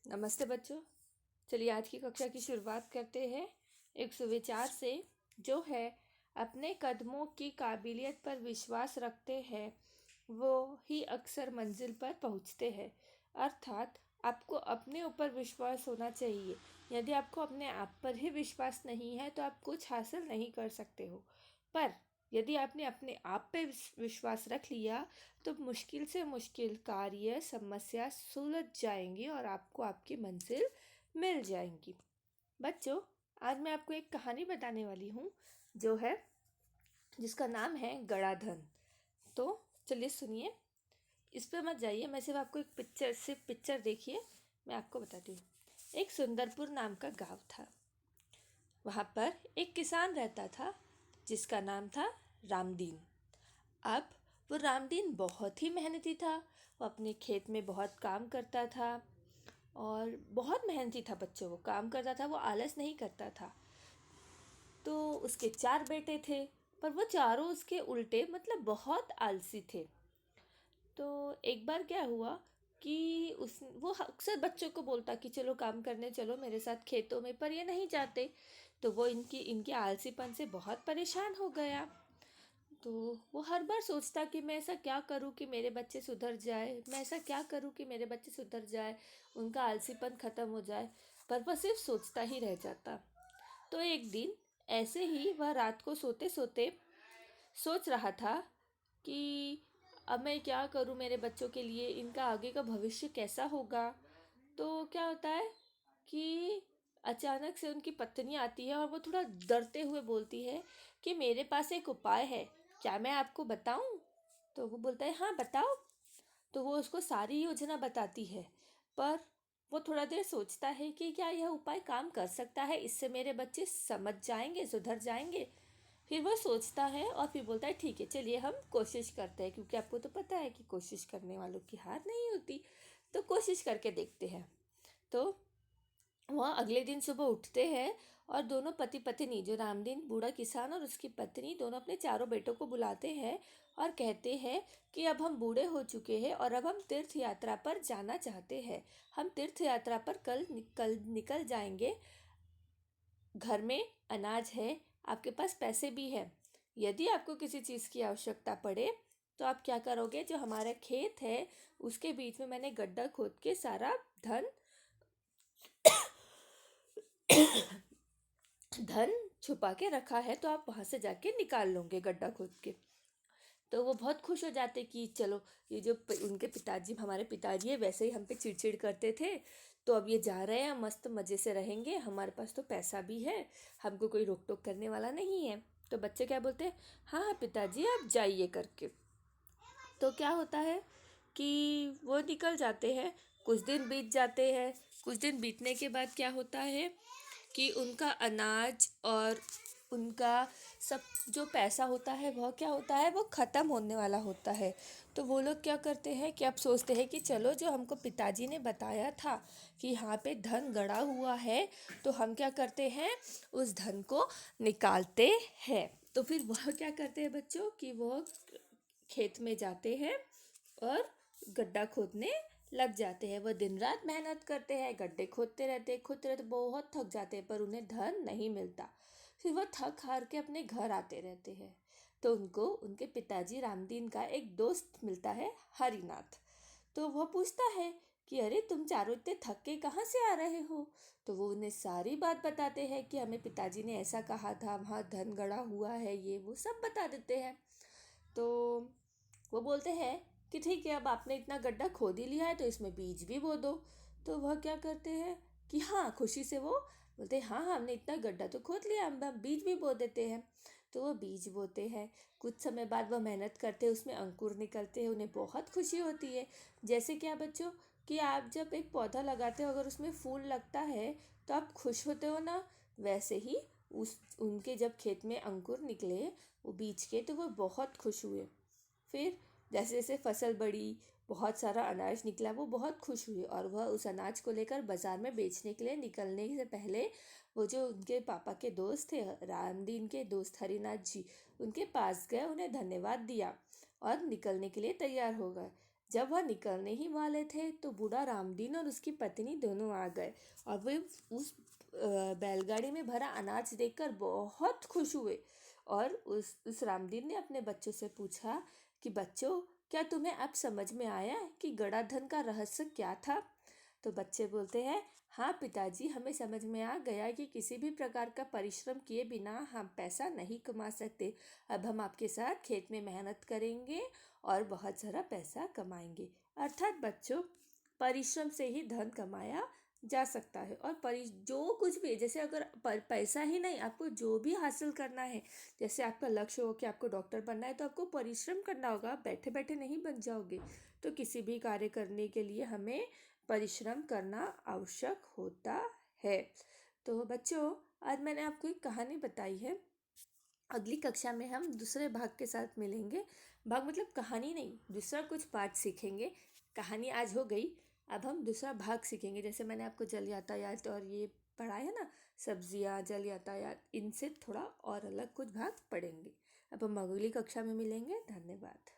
नमस्ते बच्चों। चलिए आज की कक्षा की शुरुआत करते हैं एक सुविचार से, जो है अपने कदमों की काबिलियत पर विश्वास रखते हैं वो ही अक्सर मंजिल पर पहुंचते हैं। अर्थात आपको अपने ऊपर विश्वास होना चाहिए। यदि आपको अपने आप पर ही विश्वास नहीं है तो आप कुछ हासिल नहीं कर सकते हो। पर यदि आपने अपने आप पे विश्वास रख लिया तो मुश्किल से मुश्किल कार्य समस्या सुलझ जाएंगी और आपको आपकी मंजिल मिल जाएंगी। बच्चों, आज मैं आपको एक कहानी बताने वाली हूँ जो है जिसका नाम है गड़ाधन। तो चलिए सुनिए। इस पर मत जाइए, मैं सिर्फ आपको एक पिक्चर देखिए, मैं आपको बताती हूँ। एक सुंदरपुर नाम का गांव था। वहाँ पर एक किसान रहता था जिसका नाम था रामदीन। अब वो रामदीन बहुत ही मेहनती था। वो अपने खेत में बहुत काम करता था और बहुत मेहनती था बच्चों। वो काम करता था, वो आलस नहीं करता था। तो उसके 4 बेटे थे, पर वो चारों उसके उल्टे मतलब बहुत आलसी थे। तो एक बार क्या हुआ कि उस वो अक्सर बच्चों को बोलता कि चलो काम करने चलो मेरे साथ खेतों में, पर ये नहीं जाते। तो वो इनकी इनके आलसीपन से बहुत परेशान हो गया। तो वो हर बार सोचता कि मैं ऐसा क्या करूं कि मेरे बच्चे सुधर जाए, मैं ऐसा क्या करूं कि मेरे बच्चे सुधर जाए, उनका आलसीपन ख़त्म हो जाए। पर वह सिर्फ सोचता ही रह जाता। तो एक दिन ऐसे ही वह रात को सोते सोते सोच रहा था कि अब मैं क्या करूं मेरे बच्चों के लिए, इनका आगे का भविष्य कैसा होगा। तो क्या होता है कि अचानक से उनकी पत्नी आती है और वो थोड़ा डरते हुए बोलती है कि मेरे पास एक उपाय है, क्या मैं आपको बताऊं? तो वो बोलता है हाँ बताओ। तो वो उसको सारी योजना बताती है। पर वो थोड़ा देर सोचता है कि क्या यह उपाय काम कर सकता है, इससे मेरे बच्चे समझ जाएंगे, सुधर जाएंगे। फिर वो सोचता है और फिर बोलता है ठीक है चलिए हम कोशिश करते हैं, क्योंकि आपको तो पता है कि कोशिश करने वालों की हार नहीं होती। तो कोशिश करके देखते हैं। तो वह अगले दिन सुबह उठते हैं और दोनों पति पत्नी, जो रामदीन बूढ़ा किसान और उसकी पत्नी, दोनों अपने चारों बेटों को बुलाते हैं और कहते हैं कि अब हम बूढ़े हो चुके हैं और अब हम तीर्थ यात्रा पर जाना चाहते हैं। हम तीर्थ यात्रा पर कल निकल जाएंगे। घर में अनाज है, आपके पास पैसे भी है। यदि आपको किसी चीज़ की आवश्यकता पड़े तो आप क्या करोगे? जो हमारा खेत है उसके बीच में मैंने गड्ढा खोद के सारा धन धन छुपा के रखा है, तो आप वहां से जाके निकाल लोगे गड्ढा खोद के। तो वो बहुत खुश हो जाते कि चलो, ये जो उनके पिताजी, हमारे पिताजी है, वैसे ही हम पे चिड़चिड़ करते थे, तो अब ये जा रहे हैं, मस्त मज़े से रहेंगे, हमारे पास तो पैसा भी है, हमको कोई रोक टोक करने वाला नहीं है। तो बच्चे क्या बोलते हैं, हाँ हाँ पिताजी आप जाइए करके। तो क्या होता है कि वो निकल जाते हैं। कुछ दिन बीत जाते हैं। कुछ दिन बीतने के बाद क्या होता है कि उनका अनाज और उनका सब जो पैसा होता है वह क्या होता है, वो ख़त्म होने वाला होता है। तो वो लोग क्या करते हैं कि अब सोचते हैं कि चलो, जो हमको पिताजी ने बताया था कि यहाँ पे धन गड़ा हुआ है, तो हम क्या करते हैं, उस धन को निकालते हैं। तो फिर वह क्या करते हैं बच्चों कि वो खेत में जाते हैं और गड्ढा खोदने लग जाते हैं। वह दिन रात मेहनत करते हैं, गड्ढे खोदते रहते, बहुत थक जाते हैं, पर उन्हें धन नहीं मिलता। फिर वह थक हार के अपने घर आते रहते हैं। तो उनको उनके पिताजी रामदीन का एक दोस्त मिलता है, हरिनाथ। तो वह पूछता है कि अरे तुम चारों इतने थक के कहाँ से आ रहे हो? तो वो उन्हें सारी बात बताते हैं कि हमें पिताजी ने ऐसा कहा था, वहाँ धन गड़ा हुआ है, ये वो सब बता देते हैं। तो वो बोलते हैं कि ठीक है, अब आपने इतना गड्ढा खोद ही लिया है तो इसमें बीज भी बो दो। तो वह क्या करते हैं कि हाँ, खुशी से वो बोलते हैं हाँ हाँ हमने इतना गड्ढा तो खोद लिया, हम बीज भी बो देते हैं। तो वो बीज बोते हैं। कुछ समय बाद वह मेहनत करते हैं, उसमें अंकुर निकलते हैं, उन्हें बहुत खुशी होती है। जैसे क्या बच्चों, कि आप जब एक पौधा लगाते हो, अगर उसमें फूल लगता है तो आप खुश होते हो ना, वैसे ही उस उनके जब खेत में अंकुर निकले वो बीज के, तो वो बहुत खुश हुए। फिर जैसे जैसे फसल बढ़ी, बहुत सारा अनाज निकला, वो बहुत खुश हुए और वह उस अनाज को लेकर बाजार में बेचने के लिए निकलने से पहले वो जो उनके पापा के दोस्त थे, रामदीन के दोस्त हरिनाथ जी, उनके पास गए, उन्हें धन्यवाद दिया और निकलने के लिए तैयार हो गए। जब वह निकलने ही वाले थे तो बूढ़ा रामदीन और उसकी पत्नी दोनों आ गए और वे उस बैलगाड़ी में भरा अनाज देखकर बहुत खुश हुए। और उस रामदीन ने अपने बच्चों से पूछा कि बच्चों, क्या तुम्हें अब समझ में आया कि गड़ा धन का रहस्य क्या था? तो बच्चे बोलते हैं, हाँ पिताजी, हमें समझ में आ गया कि किसी भी प्रकार का परिश्रम किए बिना हम पैसा नहीं कमा सकते। अब हम आपके साथ खेत में मेहनत करेंगे और बहुत सारा पैसा कमाएंगे। अर्थात बच्चों, परिश्रम से ही धन कमाया जा सकता है। और जो कुछ भी, जैसे अगर पैसा ही नहीं, आपको जो भी हासिल करना है, जैसे आपका लक्ष्य हो कि आपको डॉक्टर बनना है, तो आपको परिश्रम करना होगा, आप बैठे बैठे नहीं बन जाओगे। तो किसी भी कार्य करने के लिए हमें परिश्रम करना आवश्यक होता है। तो बच्चों, आज मैंने आपको एक कहानी बताई है। अगली कक्षा में हम दूसरे भाग के साथ मिलेंगे। भाग मतलब कहानी नहीं, दूसरा कुछ पाठ सीखेंगे। कहानी आज हो गई, अब हम दूसरा भाग सीखेंगे। जैसे मैंने आपको जल यातायात और ये पढ़ाया ना, सब्जियाँ, जल यातायात, इनसे थोड़ा और अलग कुछ भाग पढ़ेंगे। अब हम अगली कक्षा में मिलेंगे। धन्यवाद।